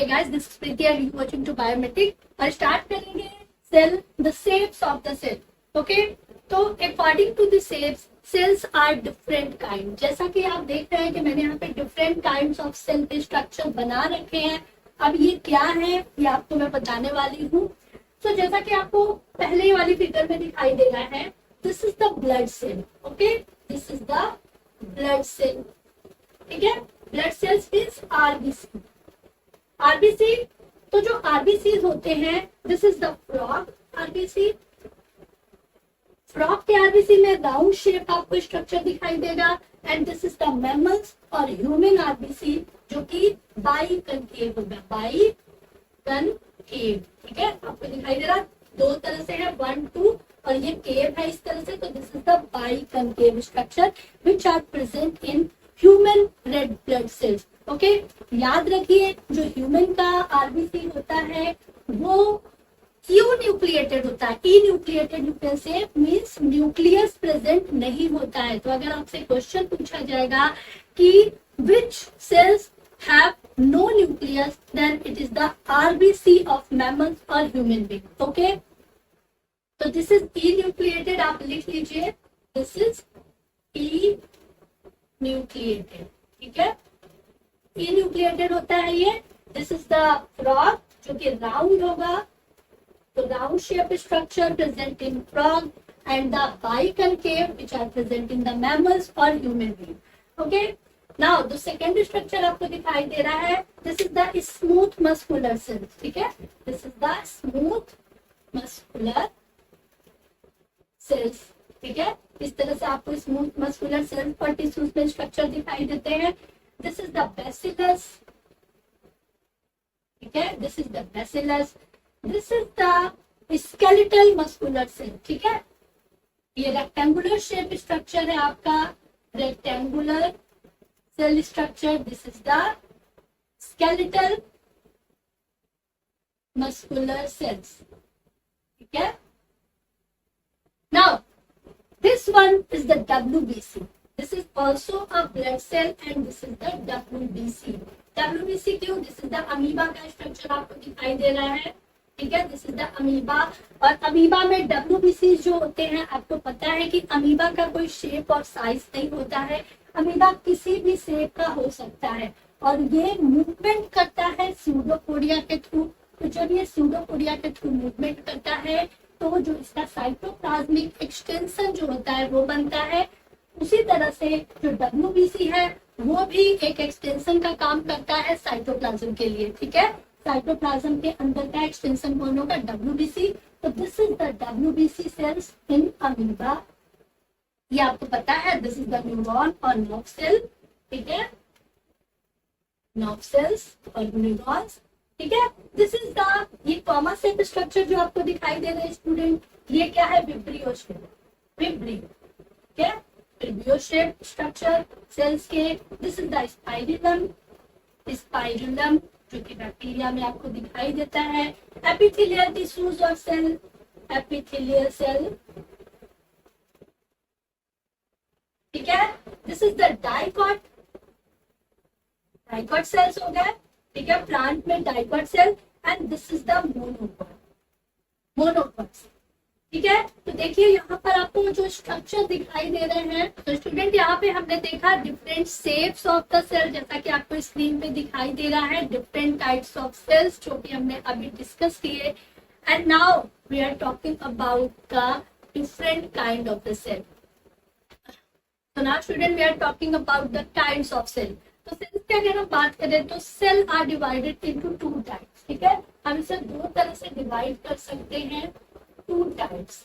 guys, this is Preeti and you watching to Biometric. और start करेंगे cell, the shapes of the cell. Okay, तो according to the shapes cells are different kind. जैसा कि आप देख रहे हैं कि मैंने यहाँ पे डिफरेंट काइंड्स ऑफ सेल के स्ट्रक्चर बना रखे हैं. अब ये क्या है ये आपको मैं बताने वाली हूँ. तो जैसा कि आपको पहले वाली फिगर में दिखाई दे रहा है, this is the blood cell. Okay, this is the blood cell. ठीक है, blood cells is RBC. RBC, तो जो आरबीसी होते हैं, this is the frog RBC. Frog के आरबीसी में राउंड शेप आपको स्ट्रक्चर दिखाई देगा. And this is the mammals और ह्यूमन आरबीसी जो कि बाई कनकेव होगा. बाई कनकेव, ठीक है, आपको दिखाई दे रहा दो तरह से है, 1 2 और ये केव है इस तरह से. तो this is the biconcave structure which are present in human red blood cells. Okay, याद रखिए जो ह्यूमन का आरबीसी होता है वो क्यों न्यूक्लिएटेड होता है. Enucleated nucleus means nucleus present नहीं होता है. तो अगर आपसे क्वेश्चन पूछा जाएगा कि which cells have no nucleus, then it is the RBC of mammals और ह्यूमन बीइंग. ओके, तो दिस इज ई न्यूक्लिएटेड, आप लिख लीजिए, दिस इज ई न्यूक्लिएटेड. ठीक है, ई न्यूक्लिएटेड होता है ये. दिस इज द फ्रॉग जो कि राउंड होगा, तो round shape structure present in frog and the biconcave which are present in the mammals और human being. Okay, now the second structure आपको दिखाई दे रहा है, this is the smooth muscular cells. ठीक है, this is the smooth muscular cells. ठीक है, इस तरह से आपको स्मूथ मस्कुलर सेल्स और टिश्यूज में स्ट्रक्चर दिखाई देते हैं. This is the bacillus. ठीक है, this is the bacillus. This is the skeletal muscular cell. ठीक है, ये रेक्टेंगुलर शेप स्ट्रक्चर है आपका, rectangular cell structure. This is the skeletal muscular cells. ठीक है, now this one is the WBC. This is also a blood cell and this is the WBC. WBC क्यों? This is the amoeba का structure आपको दिखाई दे रहा है. ठीक है, दिस इज द अमीबा. और अमीबा में WBC जो होते हैं, आपको पता है कि अमीबा का कोई शेप और साइज नहीं होता है. अमीबा किसी भी शेप का हो सकता है और ये मूवमेंट करता है स्यूडोपोडिया के थ्रू. तो जब ये स्यूडोपोडिया के थ्रू मूवमेंट करता है तो जो इसका साइटोप्लाज्मिक एक्सटेंशन जो होता है वो बनता है. उसी तरह से जो WBC है वो भी एक एक्सटेंशन का काम करता है साइटोप्लाज्म के लिए. ठीक है, साइटोप्लाज्म के अंदर का एक्सटेंशन कौन होगा? WBC. तो this is the WBC cells in amoeba. ये आपको पता है, दिस इज द न्यूरॉन और नर्व सेल. ठीक है, नर्व सेल्स और न्यूरॉन्स. ठीक है, दिस इज द ये कॉमा शेप स्ट्रक्चर जो आपको दिखाई दे रहा है स्टूडेंट, ये क्या है? Vibrio shape. विब्रियो, ठीक है, विब्रियो शेप स्ट्रक्चर सेल्स के. This is the spirillum. Spirillum जो कि बैक्टीरिया में आपको दिखाई देता है. एपिथेलियल टिश्यूज और सेल, एपिथेलियल सेल. ठीक है, this is the dicot. Dicot cells हो गए. ठीक है, प्लांट में dicot cell. And this is the monocot. Monocots. ठीक है, तो देखिए यहाँ पर आपको जो स्ट्रक्चर दिखाई दे रहे हैं, तो स्टूडेंट यहाँ पे हमने देखा different shapes of the cell, जैसा कि आपको स्क्रीन पे दिखाई दे रहा है, डिफरेंट टाइप्स ऑफ सेल्स जो कि हमने अभी डिस्कस किए. And now we are talking about the different kind of the cell. तो now student we are talking about the kinds of cell. तो सेल्स की अगर हम बात करें तो cell are divided into 2 types. ठीक है, हम इसे 2 तरह से डिवाइड कर सकते हैं. 2 टाइप्स.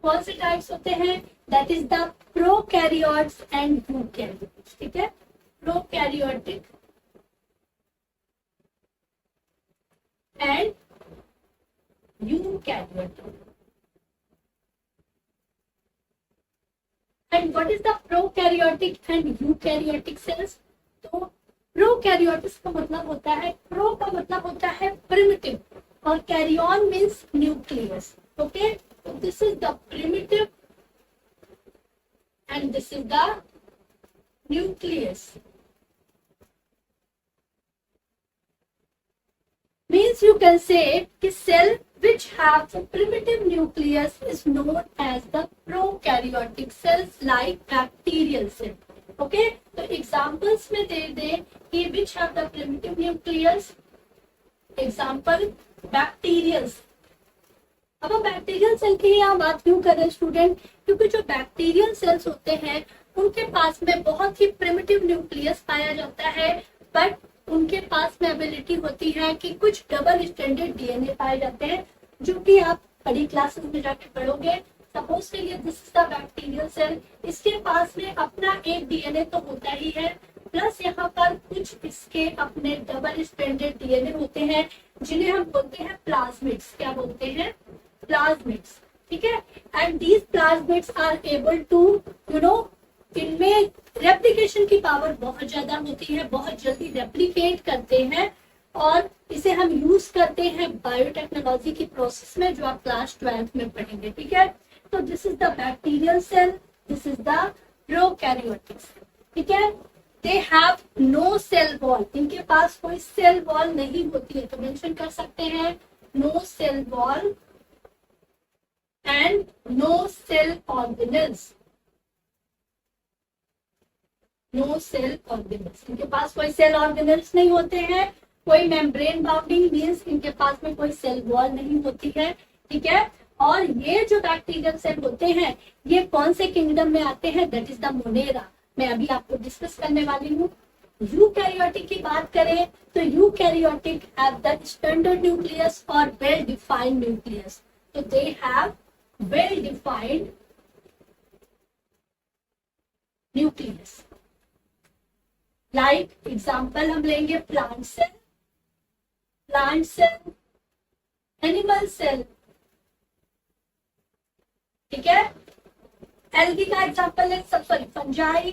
कौन से टाइप्स होते हैं? That is the prokaryotes and eukaryotes. ठीक है, prokaryotic and eukaryotic. And what is the prokaryotic and eukaryotic cells? तो प्रोकैरियोटिक्स का मतलब होता है, प्रो का मतलब होता है प्रिमिटिव और कैरियन मीन्स न्यूक्लियस. ओके, तो this is the primitive and this is the nucleus. Means you can say कि cell which have the primitive nucleus is known as the prokaryotic cells like bacterial cell. Okay, तो examples में दे दे कि which have the primitive nucleus. Example bacterial. अब हम bacterial cell की यहाँ बात क्यों कर रहे हैं स्टूडेंट? क्योंकि जो बैक्टीरियल सेल्स होते हैं उनके पास में बहुत ही प्रिमिटिव न्यूक्लियस पाया जाता है, बट उनके पास में एबिलिटी होती है कि कुछ डबल स्टैंडर्ड डीएनए पाए जाते हैं, जो कि आप बड़ी क्लासेस में जाके पढ़ोगे. सपोज के लिए this is the bacterial cell. इसके पास में अपना एक डीएनए तो होता ही है, प्लस यहाँ पर कुछ इसके अपने डबल स्टैंडर्ड डीएनए होते हैं जिन्हें हम बोलते हैं प्लाज्मिड्स. क्या बोलते हैं? प्लाज्मिड्स. ठीक है. And these plasmids are able to इनमें रेप्लिकेशन की पावर बहुत ज्यादा होती है, बहुत जल्दी रेप्लिकेट करते हैं, और इसे हम यूज करते हैं बायोटेक्नोलॉजी की प्रोसेस में, जो आप क्लास 12 में पढ़ेंगे. ठीक है. तो this is the bacterial cell, this is the prokaryotic cell. ठीक है. They have no cell wall. इनके पास कोई सेल वॉल नहीं होती है, तो मेंशन कर सकते हैं no cell wall and no cell organelles. No cell organelles. इनके पास कोई सेल ऑर्गेनल्स नहीं होते हैं. कोई मेम्ब्रेन बाउंडिंग मीन्स इनके पास में कोई सेल वॉल नहीं होती है. ठीक है. और ये जो बैक्टीरियल सेल होते हैं ये कौन से किंगडम में आते हैं? That is the Monera. मैं अभी आपको डिस्कस करने वाली हूँ. यूकैरियोटिक की बात करें तो eukaryotic have the standard nucleus और वेल डिफाइंड न्यूक्लियस. तो they have well defined nucleus. Like example हम लेंगे प्लांट सेल, एनिमल सेल. ठीक है. एल्गी का एग्जाम्पल है सॉरी फंजाई.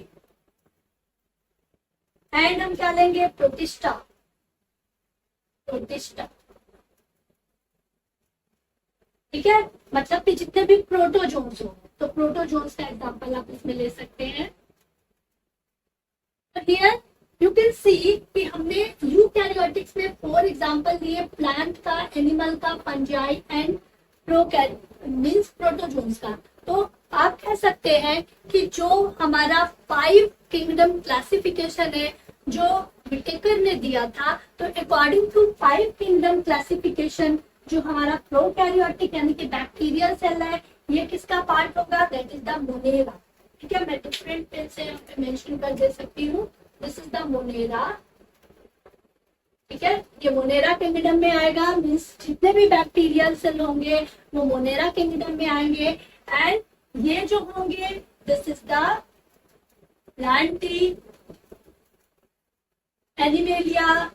एंड हम क्या लेंगे? प्रोटिस्टा. ठीक है. मतलब कि जितने भी प्रोटोजोन्स हो, तो प्रोटोजोन्स का एग्जाम्पल आप इसमें ले सकते हैं. तो हियर यू कैन सी कि हमने यूकैरियोटिक्स में 4 एग्जाम्पल दिए, प्लांट का, एनिमल का, फंजाई एंड मीन्स प्रोटोजोन्स का. तो आप कह सकते हैं कि जो हमारा 5 किंगडम क्लासिफिकेशन है जो विटेकर ने दिया था, तो अकॉर्डिंग टू 5 किंगडम क्लासिफिकेशन जो हमारा प्रोकैरियोटिक यानी कि बैक्टीरियल सेल है, ये किसका पार्ट होगा? That is the Monera. ठीक है. मैं डिफरेंट पेज से यहाँ पे मेंशन कर दे सकती हूँ. This is the Monera. ठीक है. ये मोनेरा किंगडम में आएगा. मीन्स जितने भी बैक्टीरियल सेल होंगे वो मोनेरा किंगडम में आएंगे. एंड ये जो होंगे this is the plantae, animalia.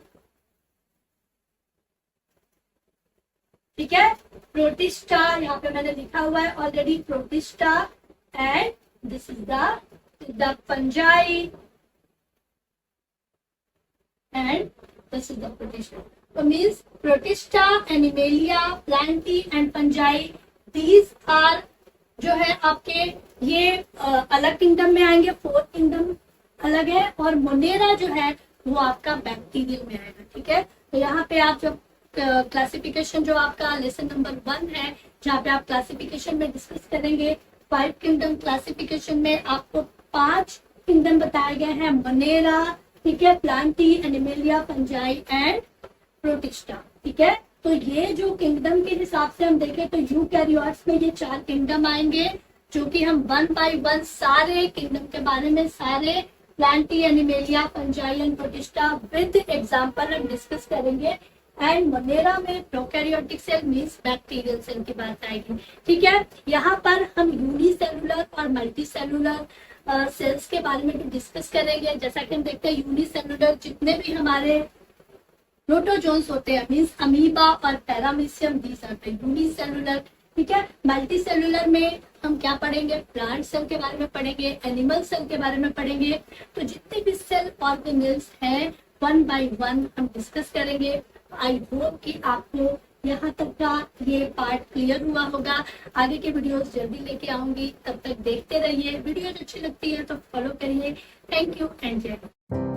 ठीक है. प्रोटिस्टा, यहाँ पे मैंने लिखा हुआ है already, protista. And this is the fungi and this is the protista. तो means protista, animalia, plantae and fungi, these are जो है आपके ये अलग किंगडम में आएंगे. 4 किंगडम अलग है, और मोनेरा जो है वो आपका बैक्टीरियल में आएगा. ठीक है. तो यहाँ पे आप जब क्लासिफिकेशन जो आपका लेसन नंबर 1 है, जहाँ पे आप क्लासिफिकेशन में डिस्कस करेंगे 5 किंगडम क्लासिफिकेशन में आपको 5 किंगडम बताए गए हैं. मोनेरा, ठीक है, Plantae, animalia, fungi and protista. ठीक है. तो ये जो किंगडम के हिसाब से हम देखें तो यूकैरियोट्स में ये 4 किंगडम आएंगे, जो कि हम 1 बाय 1 सारे किंगडम के बारे में, सारे plantae, animalia, fungi and protista with example हम डिस्कस करेंगे. एंड मोनेरा में prokaryotic cell means bacterial cell की बात आएगी. ठीक है. यहाँ पर हम यूनिसेलुलर और मल्टीसेलुलर सेल्स के बारे में भी डिस्कस करेंगे. जैसा कि हम देखते हैं यूनिसेलुलर जितने भी हमारे प्रोटोजोन्स होते हैं मींस अमीबा और paramecium, these are the unicellular. ठीक है. मल्टीसेलुलर में हम क्या पढ़ेंगे? प्लांट सेल के बारे में पढ़ेंगे, एनिमल सेल के बारे में पढ़ेंगे. तो जितने भी सेल ऑर्गेनेल्स हैं 1 बाय 1 हम डिस्कस करेंगे. आई होप कि आपको यहाँ तक का ये पार्ट क्लियर हुआ होगा. आगे के वीडियोस जल्दी लेके आऊंगी, तब तक देखते रहिए. वीडियो अच्छी लगती है तो फॉलो करिए. थैंक यू एंड जय हिंद.